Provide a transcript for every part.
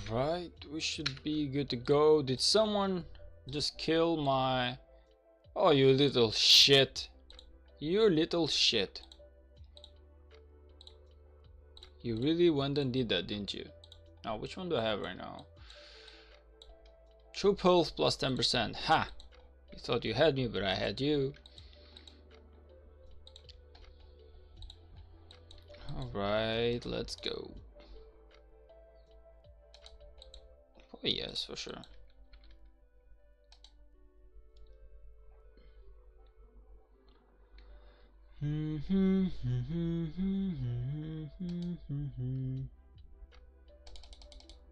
Alright, we should be good to go. Did someone just kill my... Oh, you little shit. You little shit. You really went and did that, didn't you? Now, which one do I have right now? Troop health plus 10%. Ha! You thought you had me, but I had you. Alright, let's go. Oh yes, for sure.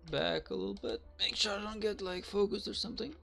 Back a little bit. Make sure I don't get like focused or something.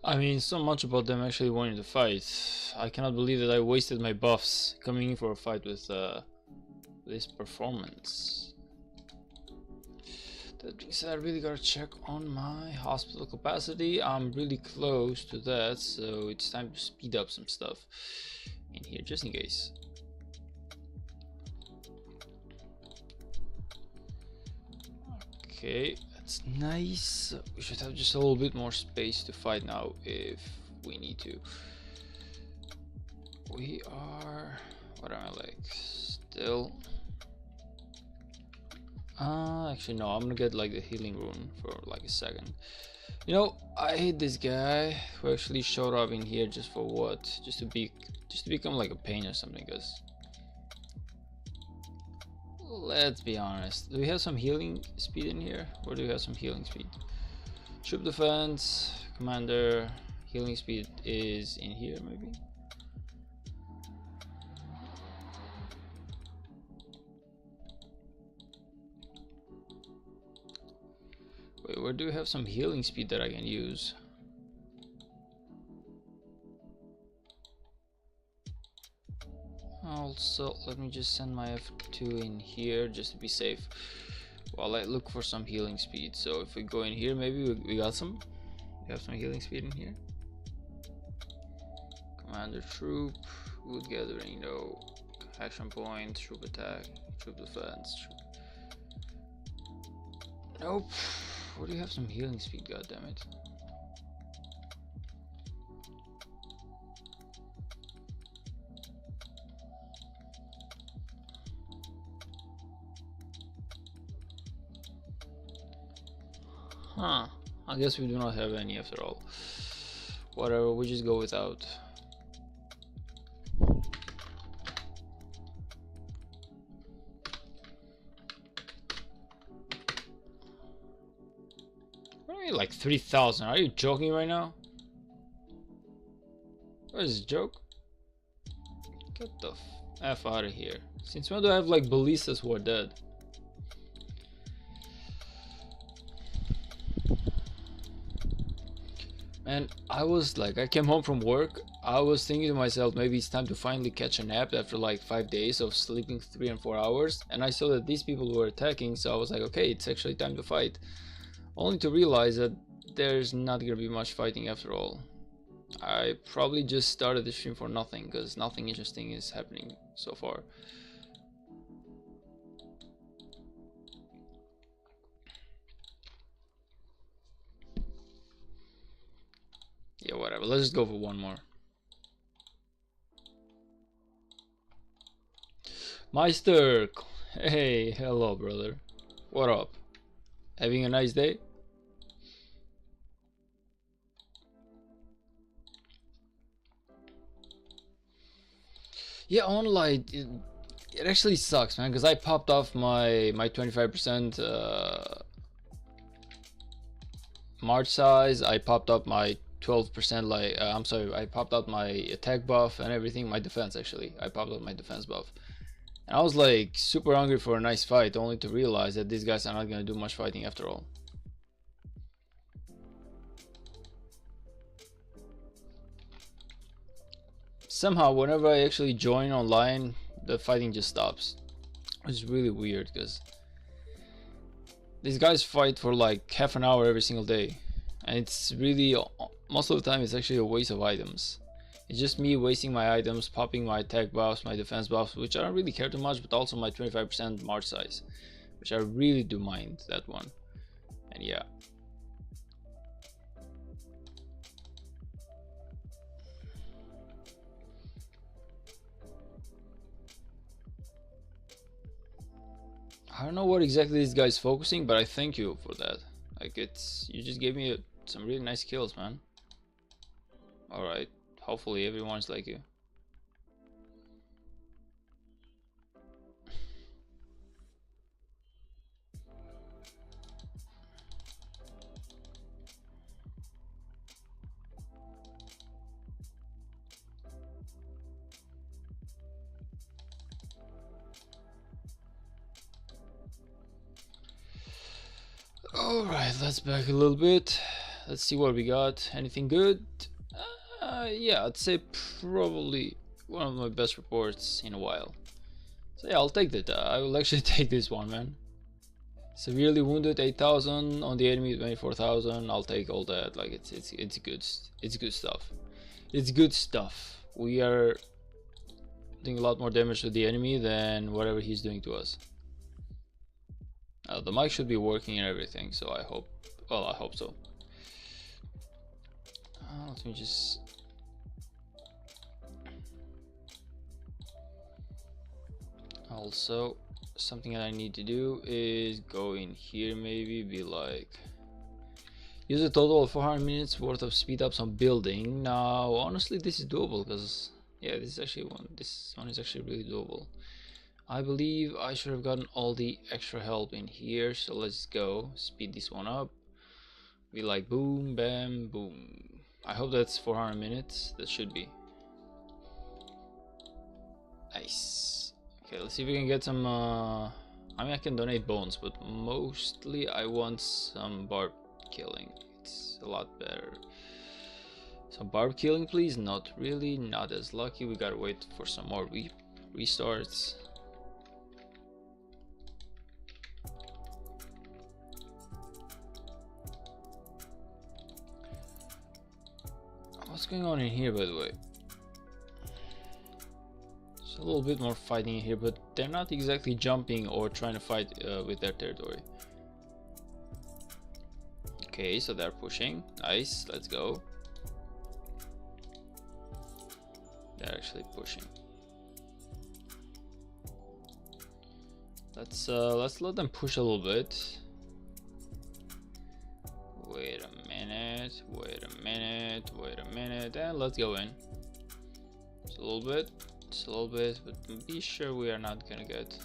I mean, so much about them actually wanting to fight. I cannot believe that I wasted my buffs coming in for a fight with this performance. That being said, I really gotta check on my hospital capacity. I'm really close to that, so it's time to speed up some stuff in here, just in case. Okay, that's nice. We should have just a little bit more space to fight now if we need to. We are... what am I like? Still... actually no, I'm gonna get like the healing rune for like a second. You know, I hate this guy who actually showed up in here just for what? Just to become like a pain or something, because let's be honest. Do we have some healing speed in here? Or do we have some healing speed? Troop defense, commander, healing speed is in here maybe? Wait, where do we have some healing speed that I can use? Also, let me just send my F2 in here just to be safe while I look for some healing speed. So if we go in here, maybe we got some. We have some healing speed in here. Commander troop, wood gathering, no. Action point, troop attack, troop defense. Nope. Where do you have some healing speed? God damn it. Huh. I guess we do not have any after all. Whatever, we just go without. What do you mean like 3,000? Are you joking right now? What is this, joke? Get the F out of here. Since when do I have like ballistas who are dead? And I was like, I came home from work, I was thinking to myself, maybe it's time to finally catch a nap after like 5 days of sleeping 3 and 4 hours, and I saw that these people were attacking, so I was like, okay, it's actually time to fight. Only to realize that there's not gonna be much fighting after all. I probably just started the stream for nothing, because nothing interesting is happening so far. Yeah, whatever, let's just go for one more. Meister! Hey, hello brother. What up? Having a nice day? Yeah, online. It actually sucks, man, because I popped off my 25% March size. I popped up my 12% like I'm sorry, I popped out my attack buff and everything. My defense, actually, I popped out my defense buff, and I was like super hungry for a nice fight, only to realize that these guys are not gonna do much fighting after all. Somehow whenever I actually join online, the fighting just stops, which is really weird, because these guys fight for like half an hour every single day, and it's really, most of the time, it's actually a waste of items. It's just me wasting my items, popping my attack buffs, my defense buffs, which I don't really care too much, but also my 25% March size, which I really do mind, that one. And yeah. I don't know what exactly this guy's focusing, but I thank you for that. Like, you just gave me some really nice kills, man. Alright, hopefully everyone's like you. Alright, let's back a little bit. Let's see what we got. Anything good? Yeah, I'd say probably one of my best reports in a while. So yeah, I'll take that. I will actually take this one, man. Severely wounded 8,000, on the enemy 24,000. I'll take all that. Like, it's good. It's good stuff. It's good stuff. We are doing a lot more damage to the enemy than whatever he's doing to us. The mic should be working and everything, so I hope, well, I hope so. Let me just... Also, something that I need to do is go in here, maybe be like, use a total of 400 minutes worth of speed ups on building. Now, honestly, this is doable, because yeah, this one is actually really doable. I believe I should have gotten all the extra help in here, so let's go speed this one up. Be like boom, bam, boom. I hope that's 400 minutes. That should be. Nice. Okay, let's see if we can get some. I mean, I can donate bones, but mostly I want some barb killing. It's a lot better. Some barb killing, please. Not really, not as lucky. We gotta wait for some more restarts. What's going on in here, by the way? There's a little bit more fighting in here, but they're not exactly jumping or trying to fight with their territory. Okay, so they're pushing. Nice, let's go. They're actually pushing. Let's let them push a little bit. Wait a minute, wait a minute, wait a minute, and let's go in. Just a little bit, but be sure we are not gonna get.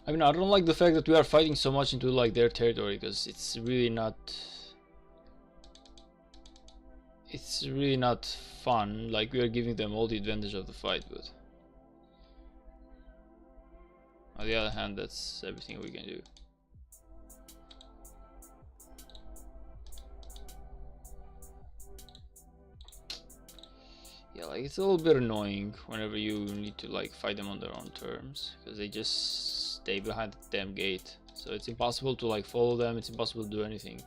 I mean, I don't like the fact that we are fighting so much into like their territory, because it's really not fun. Like, we are giving them all the advantage of the fight, but on the other hand, that's everything we can do. Yeah, like, it's a little bit annoying whenever you need to like fight them on their own terms, because they just stay behind the damn gate. So it's impossible to like follow them, it's impossible to do anything.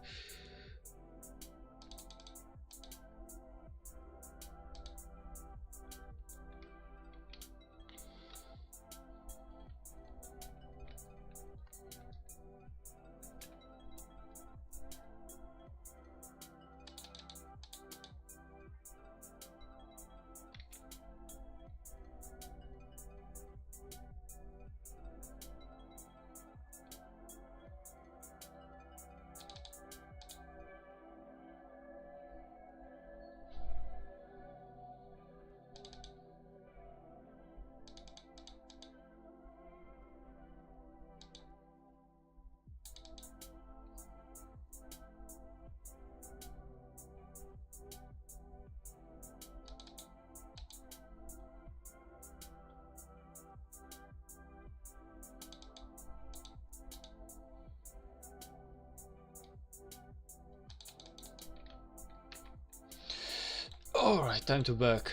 Alright, time to back.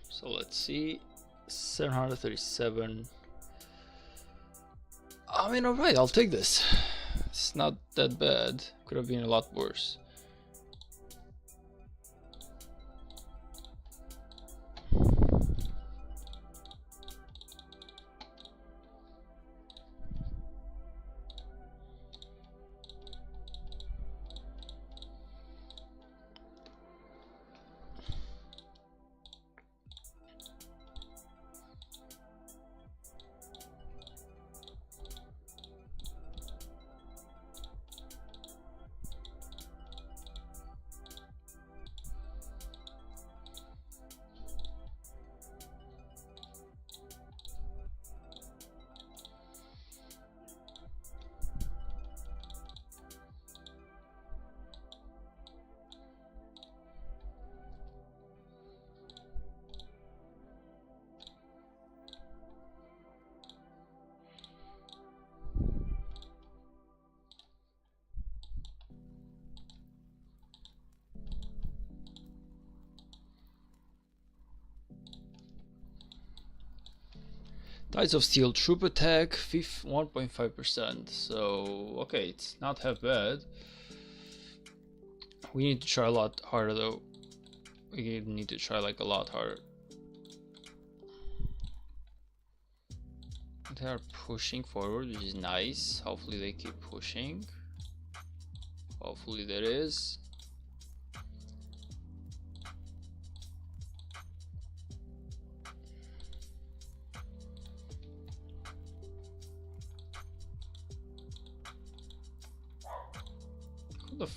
So let's see, 737. I mean, alright, I'll take this. It's not that bad. Could have been a lot worse. Tides of Steel troop attack 1.5%. So okay, it's not half bad. We need to try a lot harder though. We need to try like a lot harder. They are pushing forward, which is nice. Hopefully they keep pushing. Hopefully there is. What the f—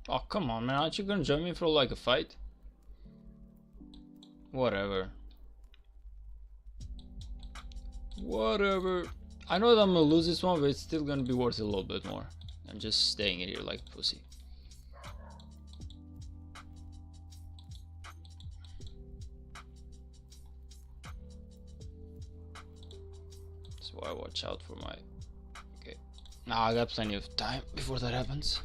Oh, come on, man. Aren't you gonna join me for like a fight? Whatever. Whatever. I know that I'm gonna lose this one, but it's still gonna be worth it a little bit more. I'm just staying in here like a pussy. That's why I watch out for my... Okay. Nah, I got plenty of time before that happens.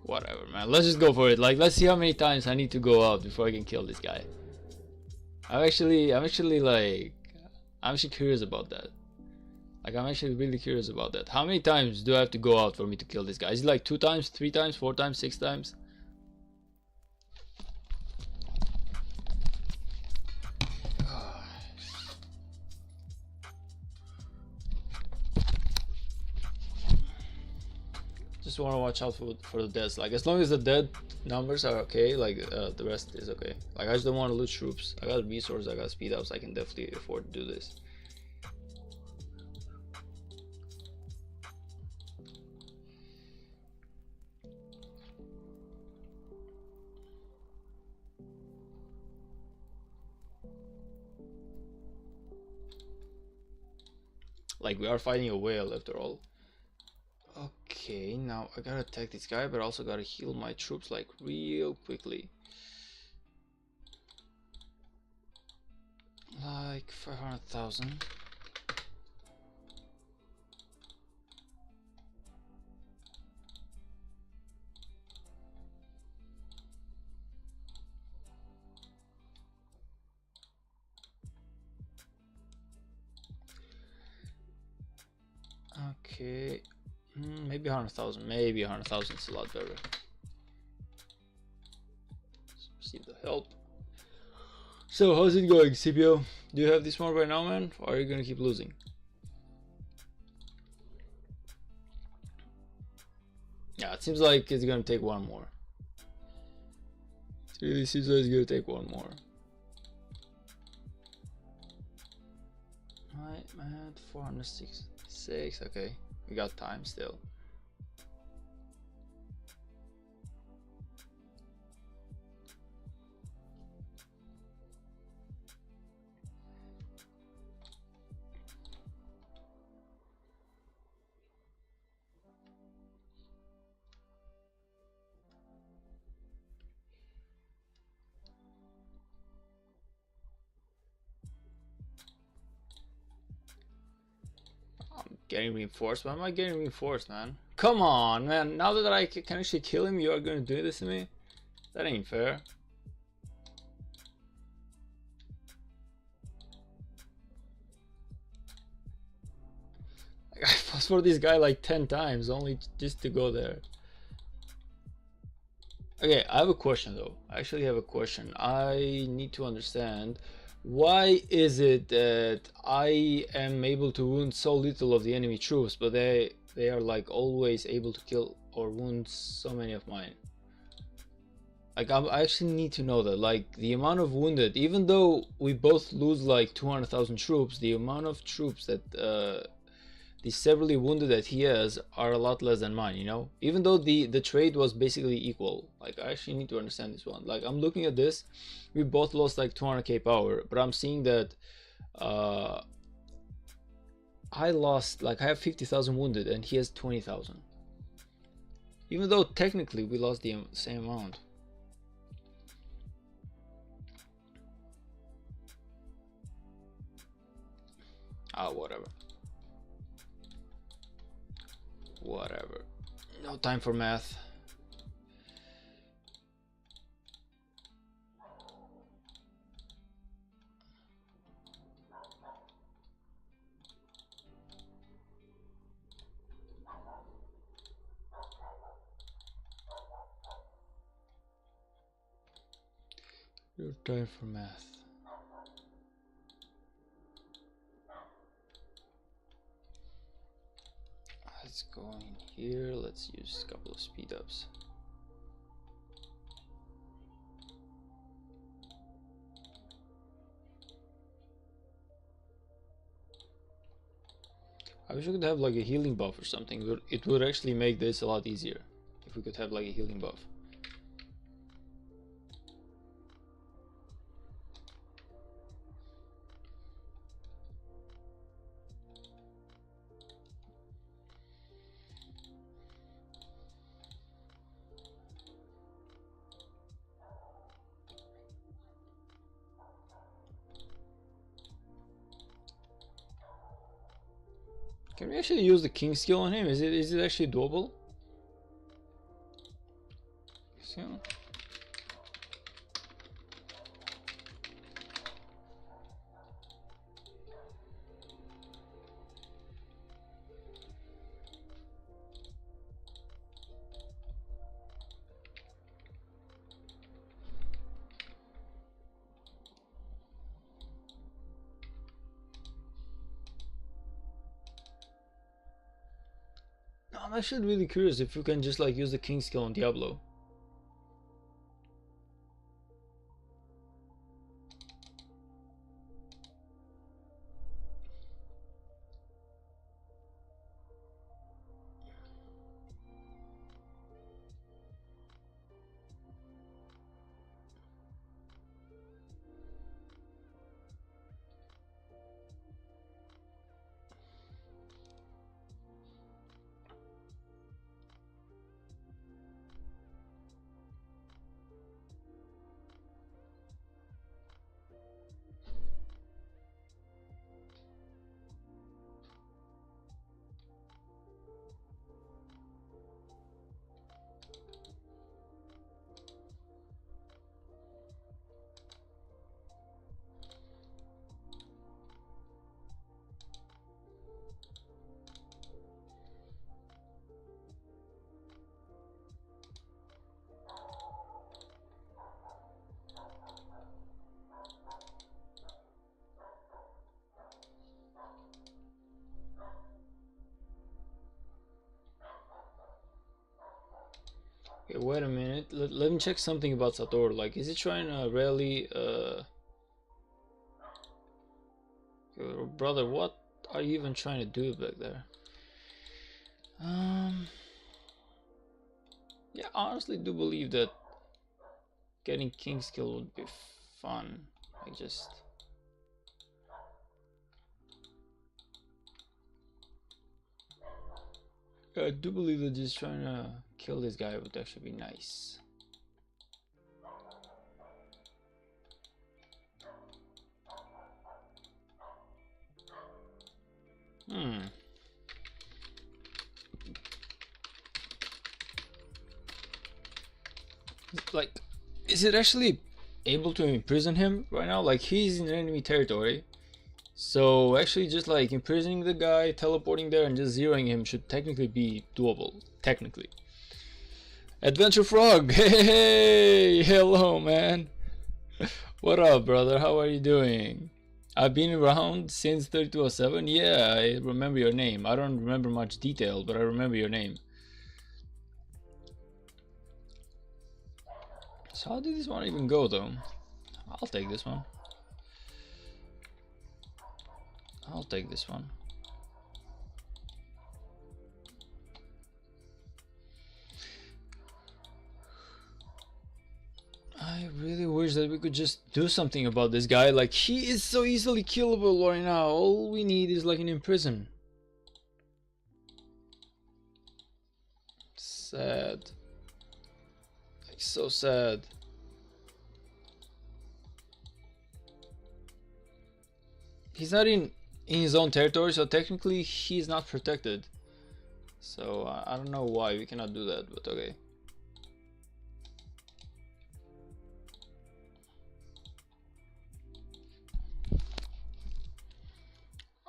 Whatever, man. Let's just go for it. Like, let's see how many times I need to go out before I can kill this guy. I'm actually curious about that. Like, I'm actually really curious about that. How many times do I have to go out for me to kill this guy? Is it like 2 times, 3 times, 4 times, 6 times? Just want to watch out for the deaths. Like, as long as the dead numbers are okay, like the rest is okay. Like, I just don't want to lose troops. I got resources, I got speed ups. I can definitely afford to do this. Like, we are fighting a whale after all. Okay, now I gotta attack this guy, but also gotta heal my troops like real quickly. Like 500,000. Okay, maybe 100,000. Maybe 100,000 is a lot better. Receive the help. So how's it going, CPO? Do you have this one right now, man? Or are you gonna keep losing? Yeah, it seems like it's gonna take one more. It really seems like it's gonna take one more. Right, man, 466. Okay, we got time still. Getting reinforced? Why am I getting reinforced, man? Come on, man. Now that I can actually kill him, you are gonna do this to me? That ain't fair. Like, I fought for this guy like 10 times, only just to go there. Okay, I have a question though. I actually have a question. I need to understand, why is it that I am able to wound so little of the enemy troops, but they are like always able to kill or wound so many of mine? Like, I actually need to know that. Like, the amount of wounded, even though we both lose like 200,000 troops, the amount of troops that the severely wounded that he has are a lot less than mine, you know, even though the trade was basically equal. Like, I actually need to understand this one. Like, I'm looking at this, we both lost like 200k power, but I'm seeing that I lost, like, I have 50,000 wounded and he has 20,000, even though technically we lost the same amount. Ah, whatever. No time for math. No time for math. Let's go in here. Let's use a couple of speed ups. I wish we could have like a healing buff or something. It would actually make this a lot easier if we could have like a healing buff. Can we actually use the king skill on him? Is it actually doable? I'm actually really curious if you can just like use the king skill on Diablo. Okay, wait a minute. Let me check something about Satoru. Like, is he trying to really brother, what are you even trying to do back there? Yeah, I honestly do believe that getting king skill would be fun. I do believe that just trying to kill this guy would actually be nice. Like, is it actually able to imprison him right now? Like, he's in enemy territory. So actually just like imprisoning the guy, teleporting there and just zeroing him should technically be doable. Technically. Adventure Frog! Hey! Hello, man! What up, brother? How are you doing? I've been around since 3207. Yeah, I remember your name. I don't remember much detail, but I remember your name. So how did this one even go, though? I'll take this one. I'll take this one. I really wish that we could just do something about this guy. Like, he is so easily killable right now. All we need is like an imprison. Sad. Like, so sad. He's not in his own territory, so technically he's not protected. So I don't know why we cannot do that, but okay.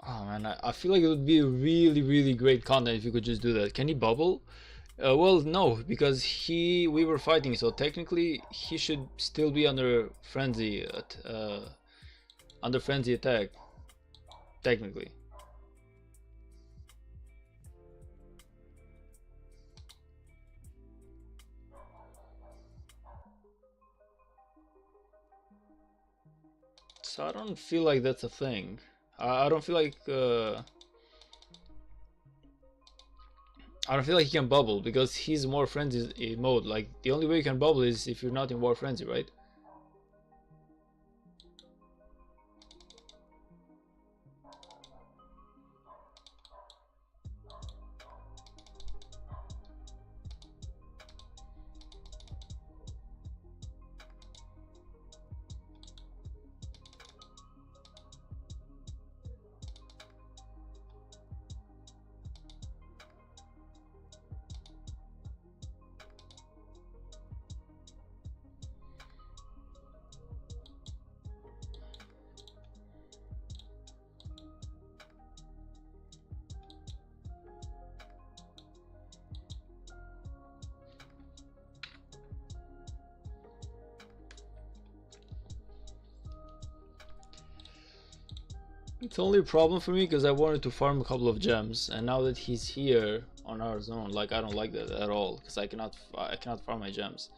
Oh man, I feel like it would be really great content if you could just do that. Can he bubble? Well, no, because we were fighting, so technically he should still be under frenzy attack. Technically. So I don't feel like that's a thing. I don't feel like he can bubble because he's more frenzy mode. Like, the only way you can bubble is if you're not in war frenzy, right? It's only a problem for me because I wanted to farm a couple of gems, and now that he's here, on our zone. Like, I don't like that at all, because I cannot farm my gems.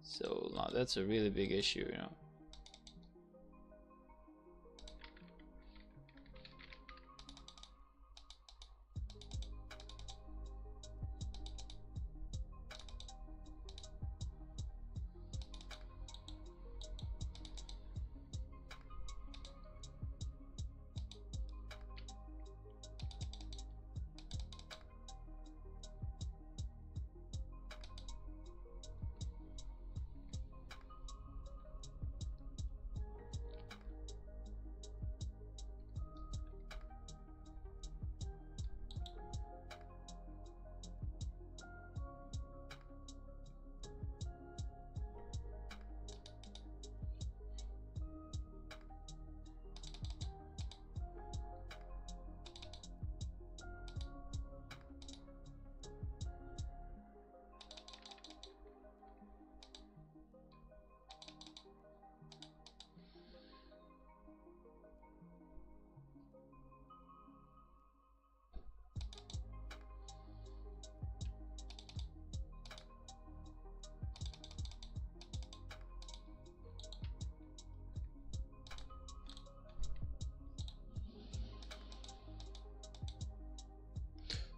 So no, that's a really big issue, you know.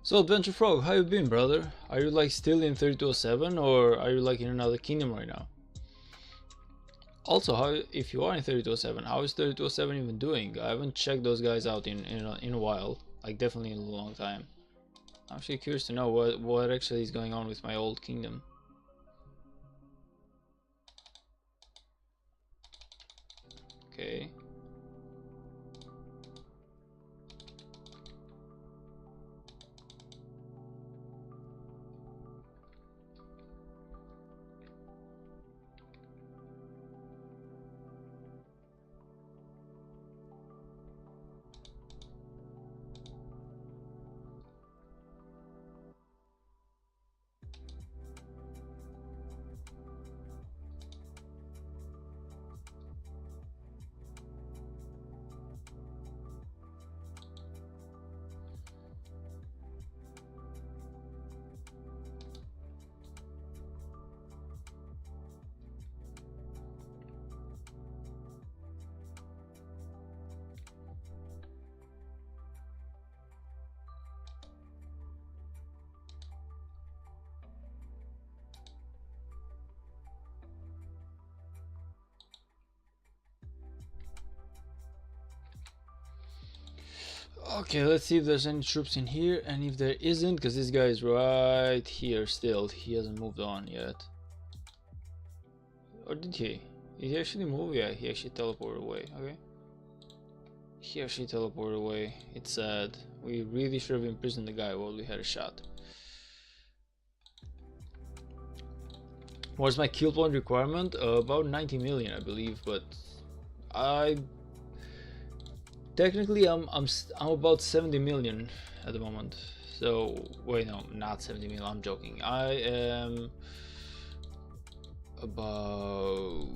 So Adventure Frog, how you been, brother? Are you like still in 3207, or are you like in another kingdom right now? Also, how, if you are in 3207, how is 3207 even doing? I haven't checked those guys out in a while, like definitely in a long time. I'm actually curious to know what actually is going on with my old kingdom. Okay. Okay, let's see if there's any troops in here, and if there isn't, because this guy is right here still. He hasn't moved on yet. Or did he? Did he actually move? Yeah, he actually teleported away. Okay. He actually teleported away. It's sad. We really should have imprisoned the guy while we had a shot. What's my kill point requirement? About 90 million, I believe, but technically I'm about 70 million at the moment. So wait, no, not 70 million. I'm joking. I am about.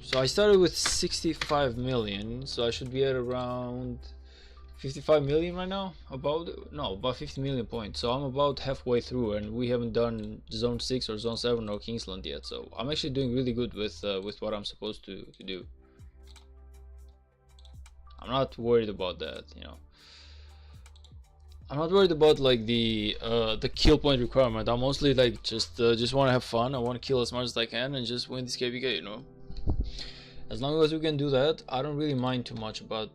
So I started with 65 million, so I should be at around 55 million right now. About 50 million points. So I'm about halfway through, and we haven't done Zone 6 or Zone 7 or Kingsland yet. So I'm actually doing really good with what I'm supposed to do. I'm not worried about that, you know. I'm not worried about like the kill point requirement. I'm mostly like just want to have fun. I want to kill as much as I can and just win this KVK, you know. As long as we can do that, I don't really mind too much about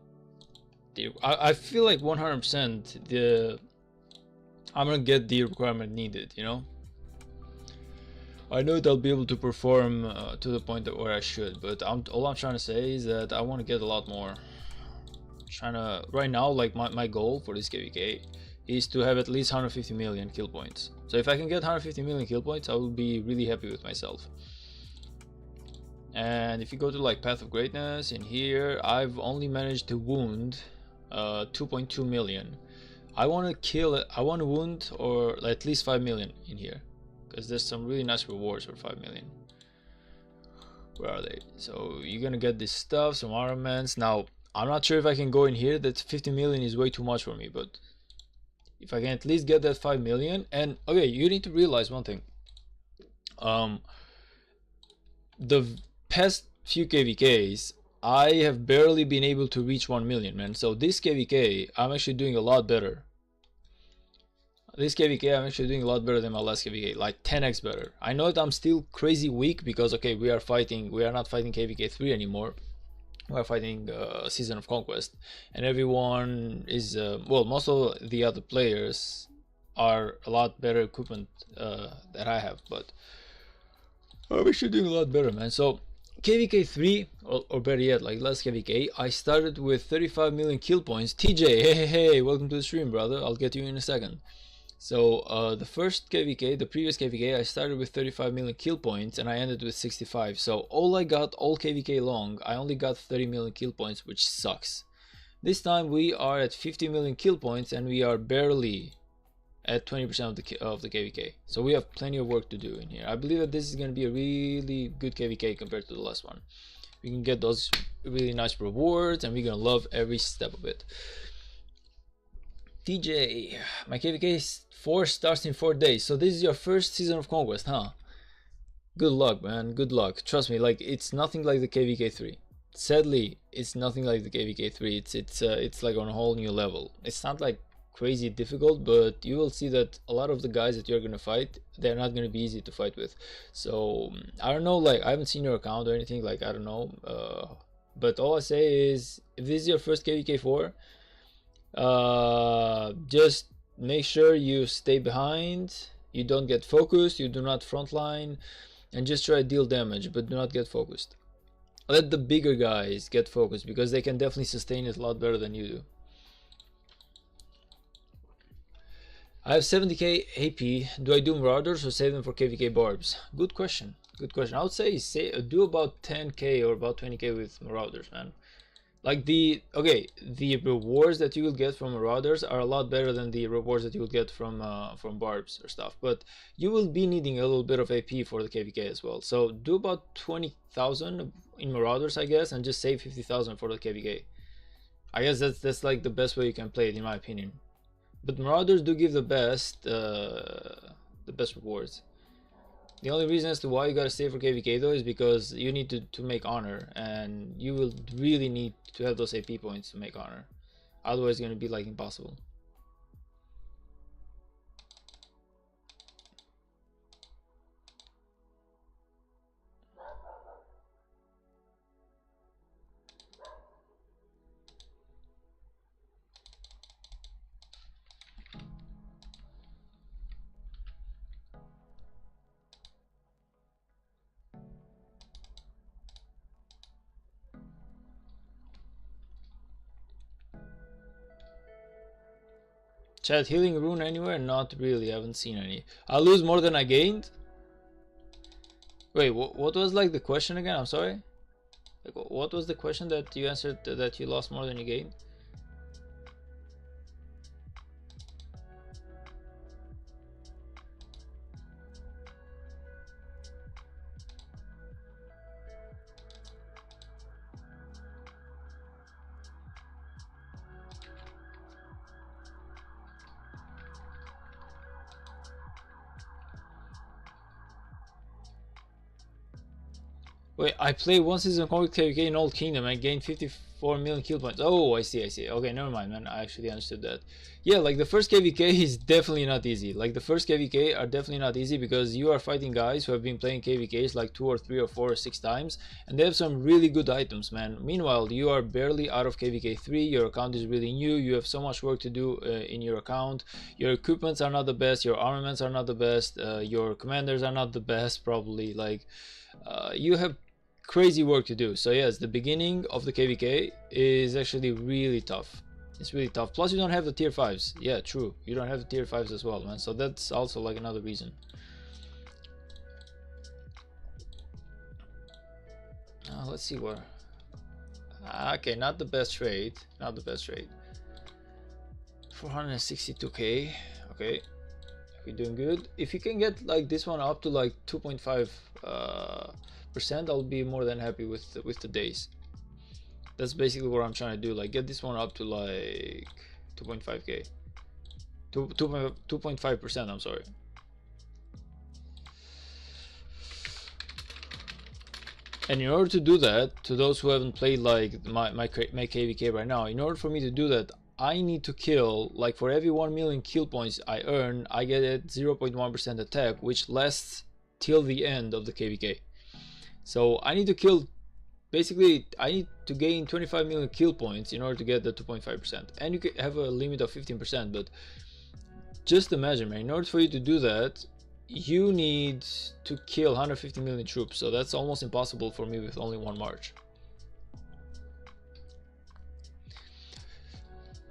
the. I feel like 100% I'm gonna get the requirement needed, you know. I know that I'll be able to perform to the point that where I should, but all I'm trying to say is that I want to get a lot more. Right now, like my goal for this KVK is to have at least 150 million kill points. So if I can get 150 million kill points, I will be really happy with myself. And if you go to like Path of Greatness in here, I've only managed to wound 2.2 million. I want to kill it. I want to wound or at least 5 million in here, because there's some really nice rewards for 5 million. Where are they? So you're gonna get this stuff, some armaments. Now I'm not sure if I can go in here. That 50 million is way too much for me, but if I can at least get that 5 million. And okay, you need to realize one thing. The past few KVKs, I have barely been able to reach 1 million, man. So this KVK, I'm actually doing a lot better. This KVK, I'm actually doing a lot better than my last KVK, like 10x better. I know that I'm still crazy weak because, okay, we are not fighting KVK 3 anymore. We are fighting Season of Conquest, and everyone is, well, most of the other players are a lot better equipment that I have, but I'm actually doing a lot better, man. So KVK 3, or better yet, like last KVK, I started with 35 million kill points. TJ, hey, welcome to the stream, brother. I'll get you in a second. So the first KVK, the previous KVK, I started with 35 million kill points and I ended with 65. So all KVK long, I only got 30 million kill points, which sucks. This time we are at 50 million kill points and we are barely at 20% of the KVK. So we have plenty of work to do in here. I believe that this is going to be a really good KVK compared to the last one. We can get those really nice rewards and we're going to love every step of it. TJ, my KVK 4 starts in 4 days. So this is your first Season of Conquest, huh? Good luck, man. Good luck. Trust me, like, it's nothing like the KVK 3. Sadly, it's nothing like the KVK 3. It's like on a whole new level. It's not like crazy difficult, but you will see that a lot of the guys that you're gonna fight, they're not gonna be easy to fight with. So I don't know, like, I haven't seen your account or anything, like, I don't know, but all I say is, if this is your first KVK 4, just make sure you stay behind, you don't get focused, you do not frontline, and just try to deal damage, but do not get focused. Let the bigger guys get focused because they can definitely sustain it a lot better than you do. I have 70k AP. Do I do Marauders or save them for KVK Barbs? Good question. Good question. I would say do about 10k or about 20k with Marauders, man. Like the rewards that you will get from Marauders are a lot better than the rewards that you will get from Barbs or stuff. But you will be needing a little bit of AP for the KVK as well. So do about 20,000 in Marauders, I guess, and just save 50,000 for the KVK. I guess that's like the best way you can play it, in my opinion. But Marauders do give the best rewards. The only reason as to why you gotta save for KVK though is because you need to make honor, and you will really need to have those AP points to make honor. Otherwise it's gonna be like impossible. Chat, healing rune anywhere? Not really, I haven't seen any. I lose more than I gained? Wait, what was like the question again? I'm sorry? Like, what was the question that you answered, that you lost more than you gained? Wait, I played one season of Conflict KVK in Old Kingdom and gained 54 million kill points. Oh, I see. Okay, never mind, man. I actually understood that. Yeah, like the first KVK is definitely not easy. Like the first KVK are definitely not easy because you are fighting guys who have been playing KVKs like 2 or 3 or 4 or 6 times, and they have some really good items, man. Meanwhile, you are barely out of KVK 3. Your account is really new. You have so much work to do in your account. Your equipments are not the best. Your armaments are not the best. Your commanders are not the best, probably. Like, you have crazy work to do. So yes, the beginning of the KVK is actually really tough. It's really tough. Plus you don't have the tier 5s. Yeah, true. You don't have the tier 5s as well, man. So that's also like another reason. Let's see where. Okay, not the best trade. Not the best trade. 462k. Okay. We're doing good. If you can get like this one up to like 2.5 percent, I'll be more than happy with the days. That's basically what I'm trying to do, like get this one up to like 2.5k. 2.5%, I'm sorry. And in order to do that, to those who haven't played like my KVK right now, in order for me to do that, I need to kill, like for every 1 million kill points I earn, I get a 0.1% attack, which lasts till the end of the KVK. So I need to kill, basically I need to gain 25 million kill points in order to get the 2.5%. And you can have a limit of 15%, but just imagine, man, in order for you to do that, you need to kill 150 million troops, so that's almost impossible for me with only one march.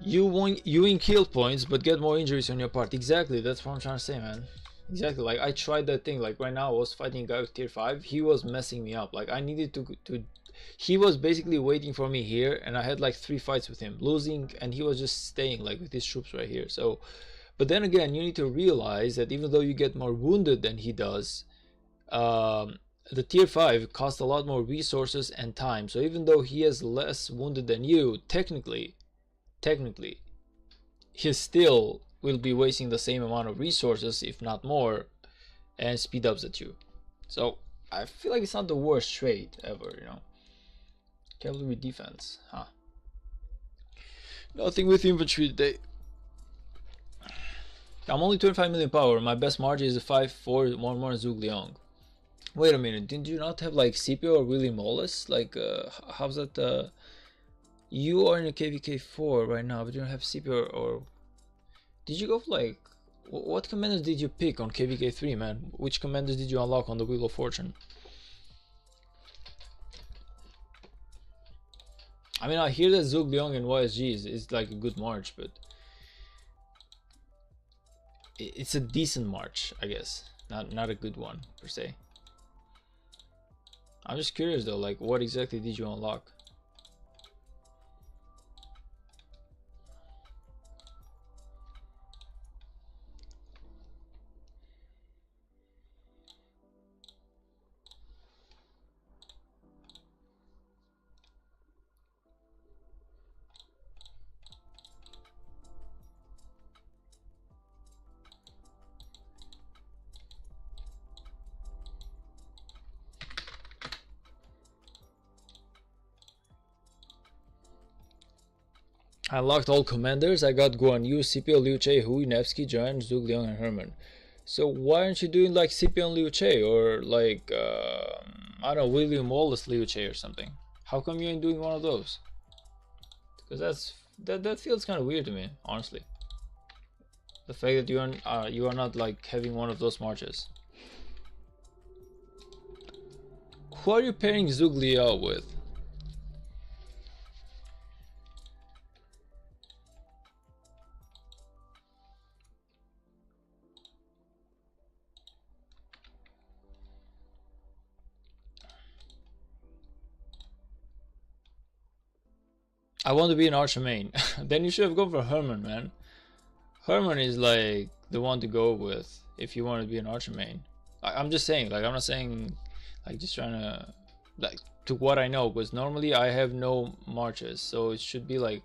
You win kill points but get more injuries on your part. Exactly, that's what I'm trying to say, man. Exactly, like I tried that thing. Like right now I was fighting a guy with tier 5. He was messing me up. Like I needed to he was basically waiting for me here, and I had like 3 fights with him, losing, and he was just staying like with his troops right here. So but then again, you need to realize that even though you get more wounded than he does, the tier 5 costs a lot more resources and time. So even though he has less wounded than you, technically he still will be wasting the same amount of resources, if not more, and speed ups at you. So I feel like it's not the worst trade ever, you know. Cavalry defense, huh? Nothing with infantry today. I'm only 25 million power. My best margin is a 5-4 1 more Zug Liang. Wait a minute, did you not have like Scipio or William Wallace? Like how's that? You are in a KVK 4 right now, but you don't have Scipio, or did you go for like, what commanders did you pick on KVK 3, man? Which commanders did you unlock on the Wheel of Fortune? I mean, I hear that Zug Liang and YSG is like a good march, but it's a decent march, I guess. Not a good one per se. I'm just curious though, like what exactly did you unlock? I unlocked all commanders. I got Guan Yu, Scipio, Liu Che, Hui, Nevsky, Joanne, Zug Liang, and Herman. So why aren't you doing like Scipio and Liu Che, or like I don't know, William Wallace Liu Che or something? How come you ain't doing one of those? Because that feels kind of weird to me, honestly. The fact that you are not like having one of those marches. Who are you pairing Zug Liao with? I want to be an archer main. Then you should have gone for Herman, man. Herman is like the one to go with if you want to be an archer main. I'm just saying, like I'm not saying like just trying to like to what I know, because normally I have no marches, so it should be like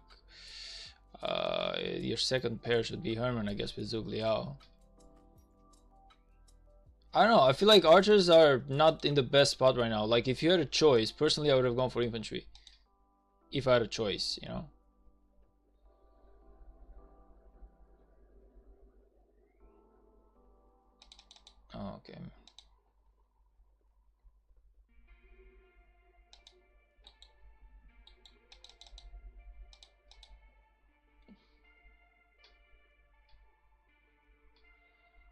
your second pair should be Herman, I guess, with Zug Liao. I don't know, I feel like archers are not in the best spot right now. Like if you had a choice, personally I would have gone for infantry. If I had a choice, you know. Oh, okay.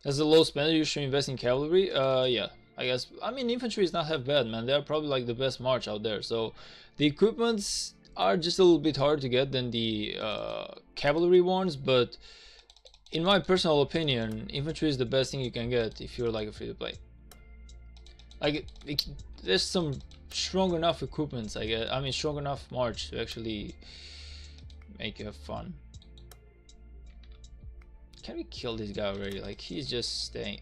As a low spender, you should invest in cavalry. Yeah, I guess. I mean, infantry is not half bad, man. They're probably like the best march out there. So the equipments are just a little bit harder to get than the cavalry ones, but in my personal opinion, infantry is the best thing you can get if you're like a free to play. Like there's some strong enough equipments, I guess. I mean, strong enough march to actually make you have fun. Can we kill this guy already? Like he's just staying.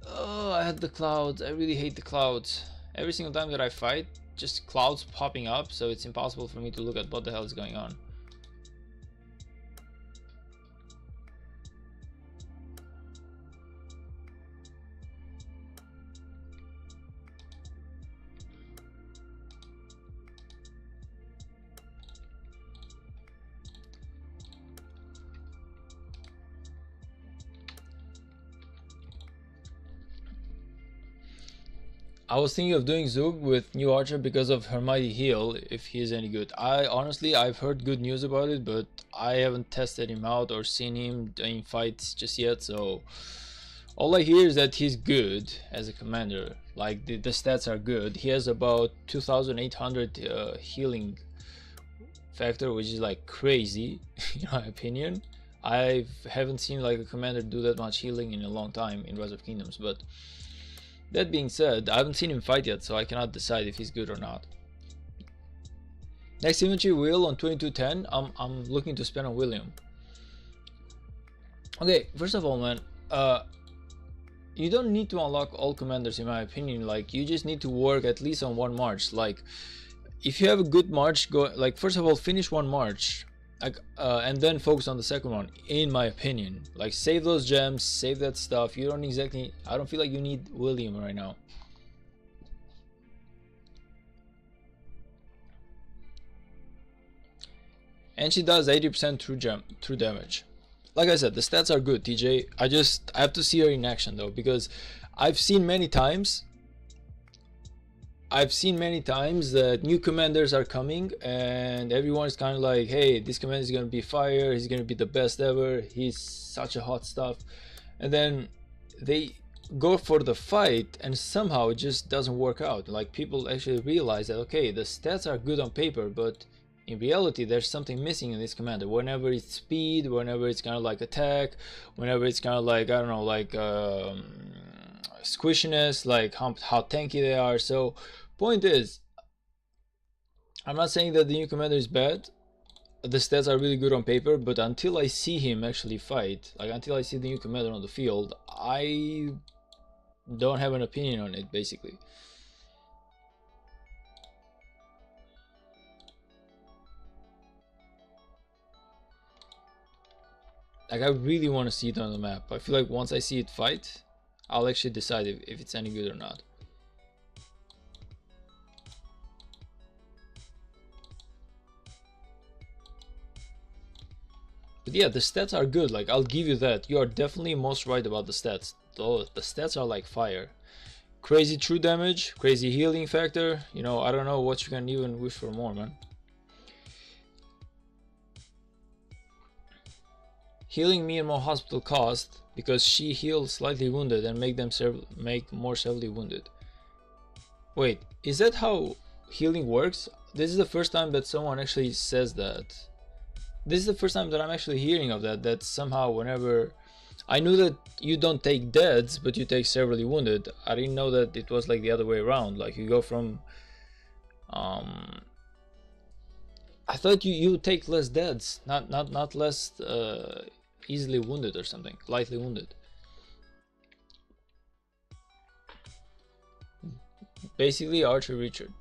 Oh, I had the clouds. I really hate the clouds. Every single time that I fight, just clouds popping up, so it's impossible for me to look at what the hell is going on. I was thinking of doing Zug with new Archer because of her mighty heal, if he's any good. I've heard good news about it, but I haven't tested him out or seen him in fights just yet, so all I hear is that he's good as a commander. Like the stats are good. He has about 2800 healing factor, which is like crazy in my opinion. I haven't seen like a commander do that much healing in a long time in Rise of Kingdoms, but that being said, I haven't seen him fight yet, so I cannot decide if he's good or not. Next infantry wheel on 2210, I'm looking to spend on William. Okay, first of all, man, you don't need to unlock all commanders in my opinion. Like, you just need to work at least on one march. Like, if you have a good march, go like first of all finish one march, like and then focus on the second one, in my opinion. Like, save those gems, save that stuff. You don't exactly, I don't feel like you need William right now. And she does 80% true damage. Like I said, the stats are good, TJ. I have to see her in action though, because I've seen many times that new commanders are coming and everyone is kind of like, hey, this commander is going to be fire, he's going to be the best ever, he's such a hot stuff, and then they go for the fight and somehow it just doesn't work out. Like, people actually realize that, okay, the stats are good on paper, but in reality there's something missing in this commander. Whenever it's speed, whenever it's kind of like attack, whenever it's kind of like, I don't know, like squishiness, like how tanky they are. So point is, I'm not saying that the new commander is bad, the stats are really good on paper, but until I see him actually fight, like until I see the new commander on the field, I don't have an opinion on it, basically. Like, I really want to see it on the map. I feel like once I see it fight, I'll actually decide if it's any good or not. But yeah, the stats are good. Like, I'll give you that. You are definitely most right about the stats. Though the stats are like fire. Crazy true damage, crazy healing factor. You know, I don't know what you can even wish for more, man. Healing minimal hospital cost because she heals slightly wounded and make more severely wounded. Wait, is that how healing works? This is the first time that someone actually says that. This is the first time that I'm actually hearing of that. That somehow whenever, I knew that you don't take deads, but you take severely wounded. I didn't know that it was like the other way around. Like, you go from I thought you take less deads, not less easily wounded or something, lightly wounded. Basically, Archer Richard.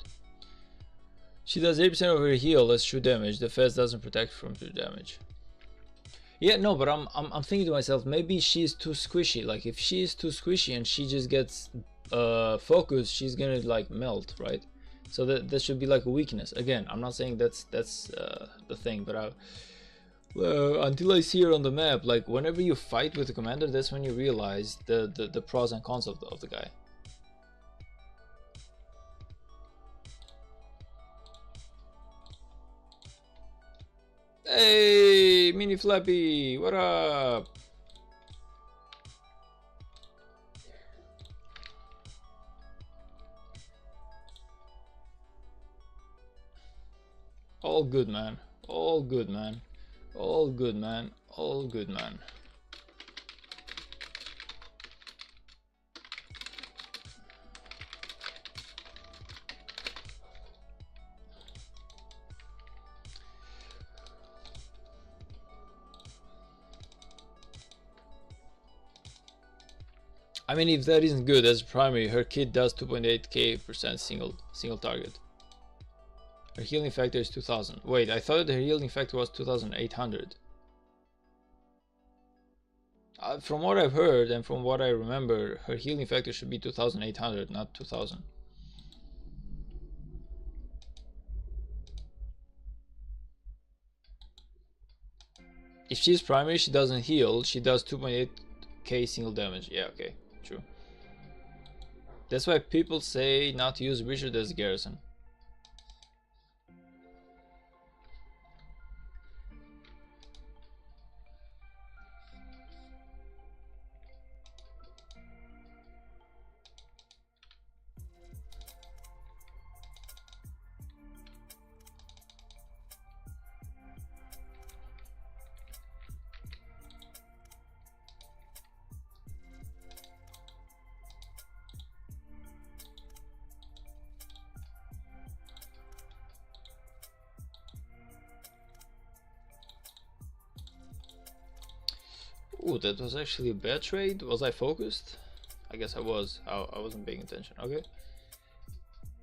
She does 80% of her heal as true damage. The fast doesn't protect from true damage. Yeah, no, but I'm thinking to myself, maybe she's too squishy. Like, if she is too squishy and she just gets focused, she's gonna like melt, right? So that should be like a weakness. Again, I'm not saying that's the thing, but until I see her on the map, like whenever you fight with a commander, that's when you realize the pros and cons of the guy. Hey, Mini Flappy, what up? All good, man. All good, man. All good, man. All good, man. I mean, if that isn't good as a primary, her kit does 2.8k% single target. Her healing factor is 2000. Wait, I thought her healing factor was 2800. From what I've heard and from what I remember, her healing factor should be 2800, not 2000. If she's primary, she doesn't heal. She does 2.8k single damage. Yeah, okay, true. That's why people say not to use Richard as garrison. Ooh, that was actually a bad trade. Was I focused? I guess I was. I wasn't paying attention. Okay.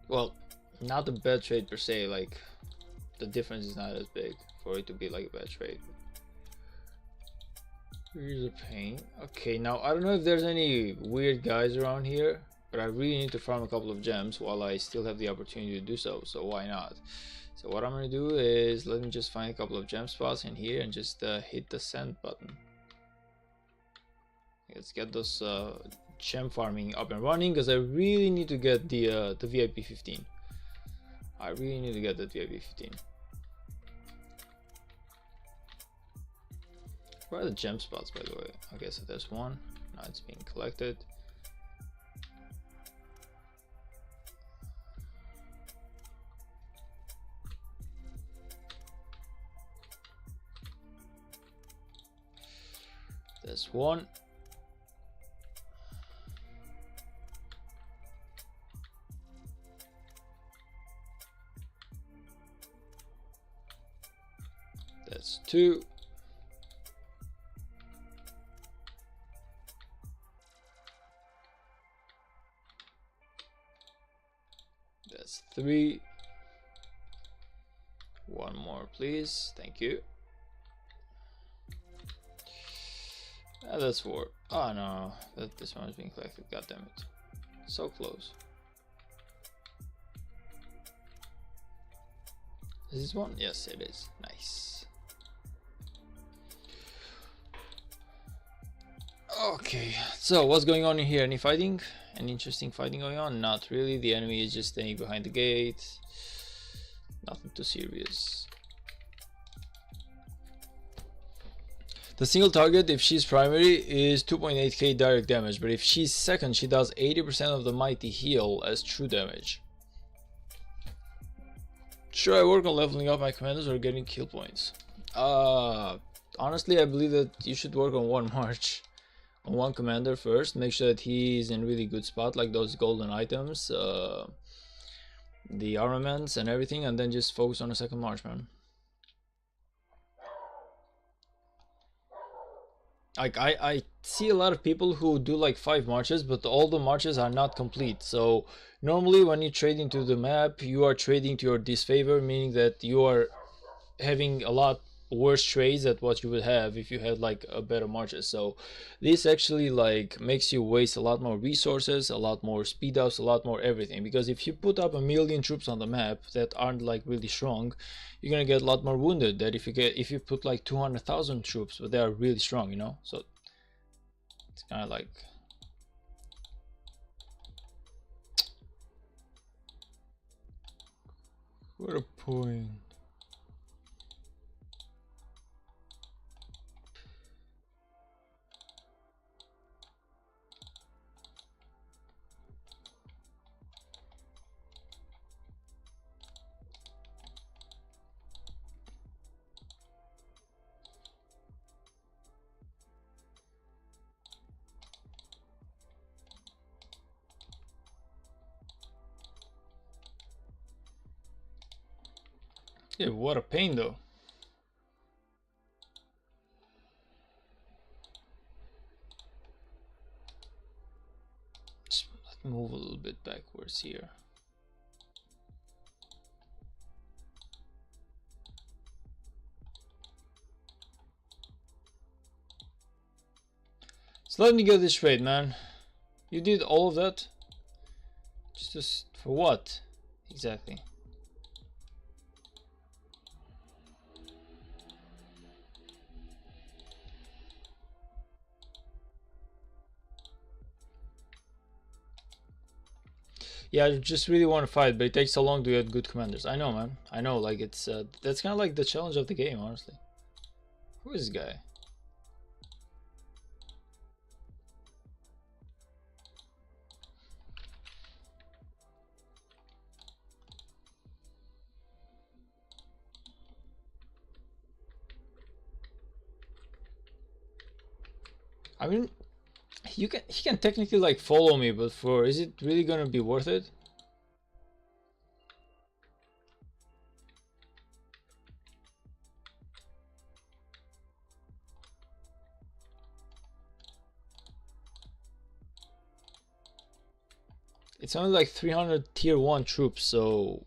Well, not a bad trade per se. Like, the difference is not as big for it to be like a bad trade. Here's a pain. Okay, now I don't know if there's any weird guys around here, but I really need to farm a couple of gems while I still have the opportunity to do so. So why not? So what I'm gonna do is let me just find a couple of gem spots in here and just hit the send button. Let's get those gem farming up and running, because I really need to get the VIP 15. I really need to get the VIP 15. Where are the gem spots, by the way? Okay, so there's one. Now it's being collected. There's one. That's two. That's three. One more, please. Thank you. That's four. Oh no, this one is being collected. God damn it. So close. Is this one? Yes, it is. Nice. Okay, so what's going on in here? Any fighting? Any interesting fighting going on? Not really. The enemy is just staying behind the gate. Nothing too serious. The single target, if she's primary, is 2.8k direct damage, but if she's second, she does 80% of the mighty heal as true damage. Should I work on leveling up my commanders or getting kill points? Honestly, I believe that you should work on one march. On one commander first, make sure that he's in really good spot, like those golden items, the armaments and everything, and then just focus on the second march, man. Like I see a lot of people who do like 5 marches, but all the marches are not complete. So normally when you trade into the map, you are trading to your disfavor, meaning that you are having a lot worse trades than what you would have if you had like a better marches. So this actually like makes you waste a lot more resources, a lot more speed ups, a lot more everything, because if you put up 1,000,000 troops on the map that aren't like really strong, you're gonna get a lot more wounded than if you put like 200,000 troops but they are really strong, you know. So it's kind of like, what a point. Yeah, what a pain though. Just let me move a little bit backwards here. So let me get this straight, man. You did all of that? Just for what? Exactly. Yeah, I just really want to fight, but it takes so long to get good commanders. I know, man. I know, like, it's that's kind of like the challenge of the game, honestly. Who is this guy? I mean, he can technically like follow me, but for is it really gonna be worth it? It's only like 300 tier 1 troops, so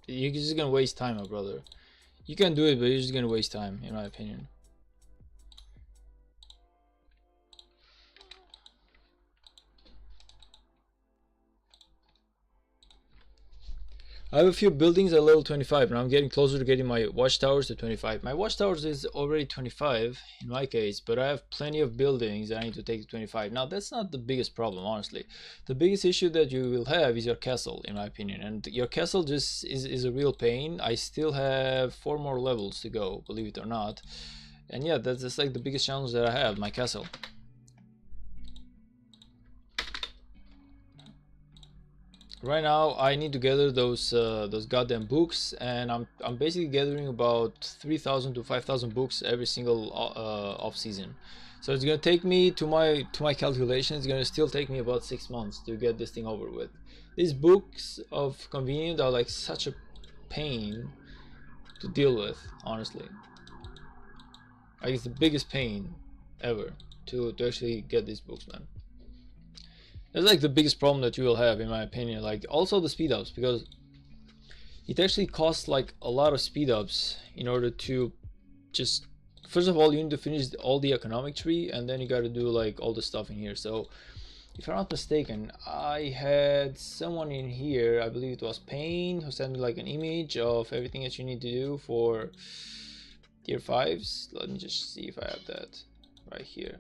you're just gonna waste time, my brother. You can do it, but you're just gonna waste time, in my opinion. I have a few buildings at level 25, and I'm getting closer to getting my watchtowers to 25. My watchtowers is already 25 in my case, but I have plenty of buildings that I need to take to 25. Now, that's not the biggest problem, honestly. The biggest issue that you will have is your castle, in my opinion, and your castle just is a real pain. I still have 4 more levels to go, believe it or not. And yeah, that's just like the biggest challenge that I have, my castle. Right now, I need to gather those goddamn books, and I'm basically gathering about 3,000 to 5,000 books every single off season. So it's gonna take me to my calculations. It's gonna still take me about 6 months to get this thing over with. These books of convenience are like such a pain to deal with, honestly. Like it's the biggest pain ever to actually get these books, man. That's like the biggest problem that you will have, in my opinion. Like also the speed ups, because it actually costs like a lot of speed ups in order to just, first of all, you need to finish all the economic tree, and then you got to do like all the stuff in here. So if I'm not mistaken, I had someone in here, I believe it was Payne, who sent me like an image of everything that you need to do for tier 5s. Let me just see if I have that right here.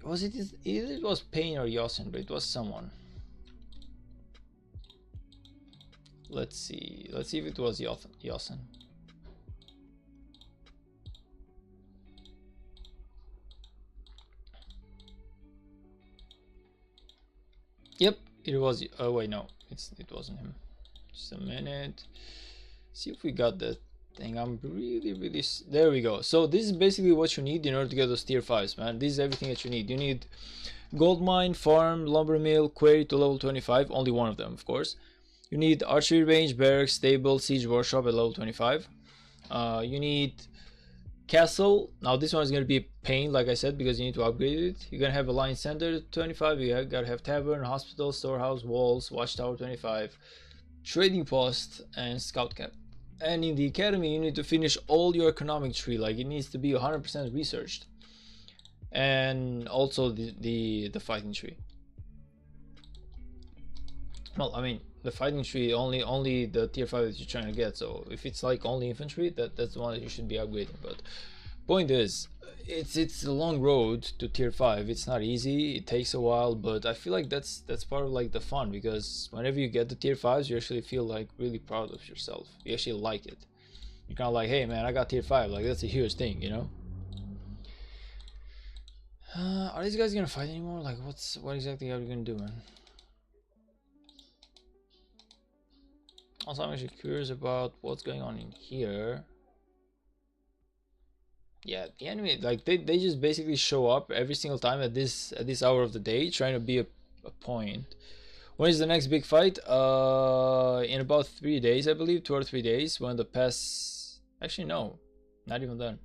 Was it, either it was Payne or Yosin, but it was someone. Let's see if it was Yosin. Yep, it was. Oh wait, no, it wasn't him. Just a minute. See if we got that thing. I'm really. There we go. So this is basically what you need in order to get those tier 5s, man. This is everything that you need. You need gold mine, farm, lumber mill, quarry to level 25. Only one of them, of course. You need archery range, barracks, stable, siege workshop at level 25. You need castle. Now this one is going to be a pain, like I said, because you need to upgrade it. You're going to have a line center 25. You got to have tavern, hospital, storehouse, walls, watchtower 25, trading post, and scout camp. And in the academy, you need to finish all your economic tree. Like it needs to be 100% researched, and also the fighting tree. Well, I mean, the fighting tree only the tier 5 that you're trying to get. So if it's like only infantry, that's the one that you should be upgrading. But point is, it's a long road to tier 5. It's not easy. It takes a while, but I feel like that's part of like the fun, because whenever you get the tier 5s, you actually feel like really proud of yourself. You actually like it. You're kind of like, hey man, I got tier 5. Like that's a huge thing, you know. Are these guys gonna fight anymore? Like what exactly are we gonna do, man? Also, I'm actually curious about what's going on in here. Yeah, the enemy, like they just basically show up every single time at this hour of the day, trying to be a point. When is the next big fight? In about 3 days, I believe, 2 or 3 days. When the pass, actually no, not even then.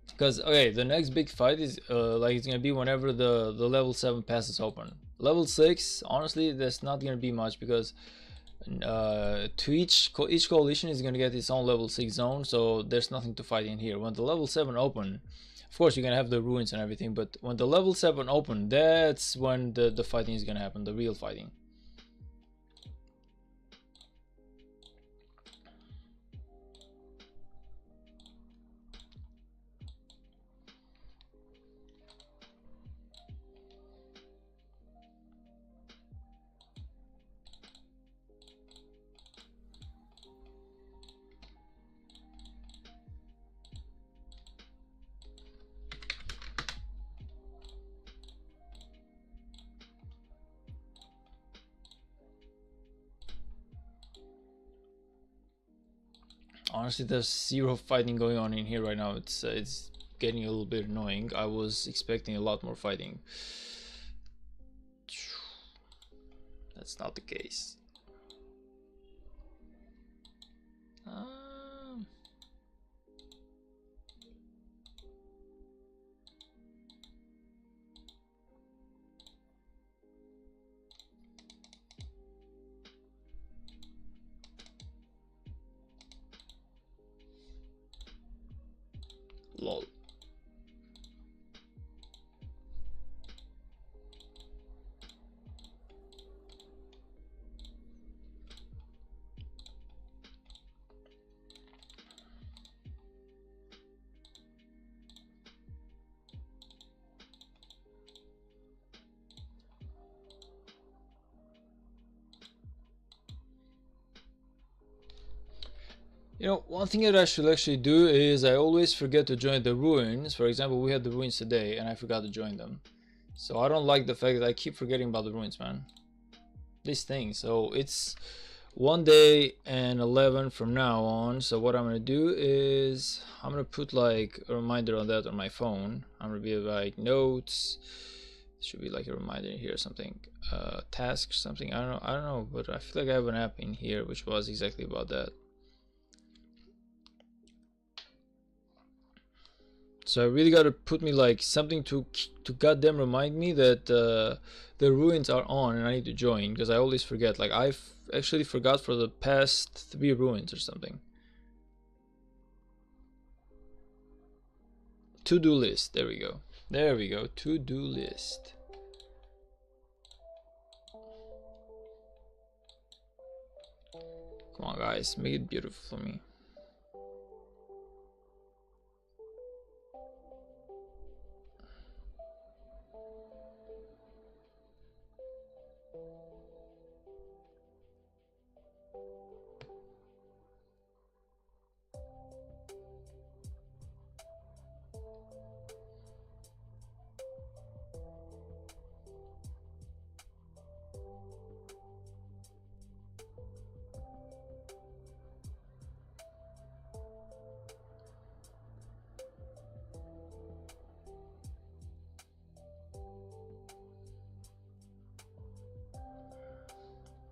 Because okay, the next big fight is like it's gonna be whenever the level 7 pass is open. Level 6, honestly, there's not gonna be much, because to each coalition is gonna get its own level 6 zone, so there's nothing to fight in here. When the level 7 open, of course you're gonna have the ruins and everything, but when the level 7 open, that's when the fighting is gonna happen, the real fighting. Honestly, there's zero fighting going on in here right now. It's getting a little bit annoying. I was expecting a lot more fighting. That's not the case. Lol. You know, one thing that I should actually do is I always forget to join the ruins. For example, we had the ruins today and I forgot to join them. So I don't like the fact that I keep forgetting about the ruins, man. This thing. So it's 1 day and 11 from now on. So what I'm gonna do is I'm gonna put like a reminder on that on my phone. I'm gonna be like notes. Should be like a reminder in here or something. Task or something. I don't know, but I feel like I have an app in here which was exactly about that. So I really gotta put me like something to goddamn remind me that the ruins are on and I need to join, because I always forget. Like I've actually forgot for the past 3 ruins or something. To-do list. There we go. There we go. To-do list. Come on, guys, make it beautiful for me.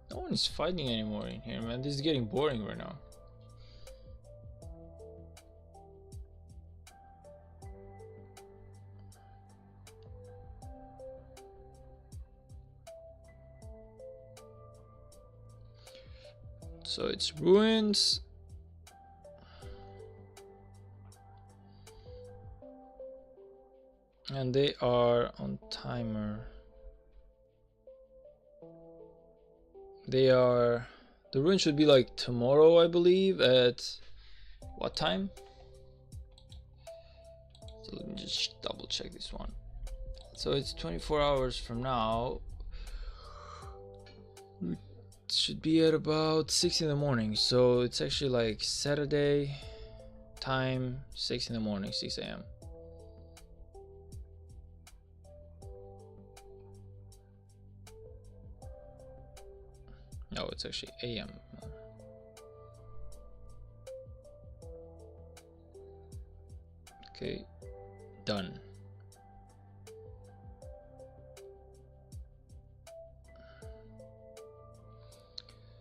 No one is fighting anymore in here, man. This is getting boring right now. So it's ruins. And they are on timer. They are, the run should be like tomorrow, I believe, at what time? So let me just double check this one. So it's 24 hours from now. It should be at about 6 in the morning. So it's actually like Saturday time, 6 in the morning, 6 a.m. No, it's actually AM. Okay, done.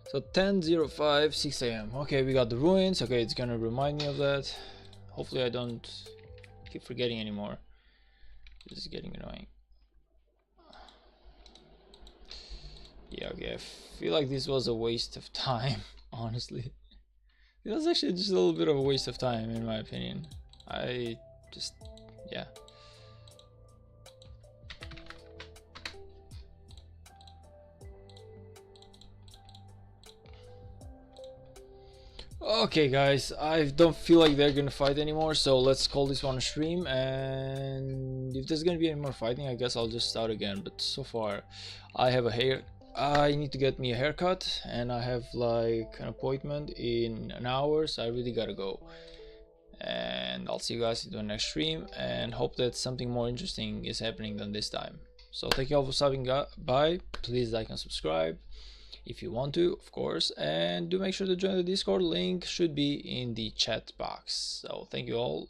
So 10:05, 6 a.m. Okay, we got the ruins. Okay, it's gonna remind me of that. Hopefully I don't keep forgetting anymore. This is getting annoying. Yeah, okay, I feel like this was a waste of time, honestly. It was actually just a little bit of a waste of time, in my opinion. I just, yeah. Okay, guys, I don't feel like they're gonna fight anymore, so let's call this one a stream. And if there's gonna be any more fighting, I guess I'll just start again. But so far, I need to get me a haircut, and I have like an appointment in an hour, so I really gotta go. And I'll see you guys in the next stream, and hope that something more interesting is happening than this time. So thank you all for stopping by. Please like and subscribe. if you want to, of course, and do make sure to join the Discord. Link should be in the chat box. So thank you all.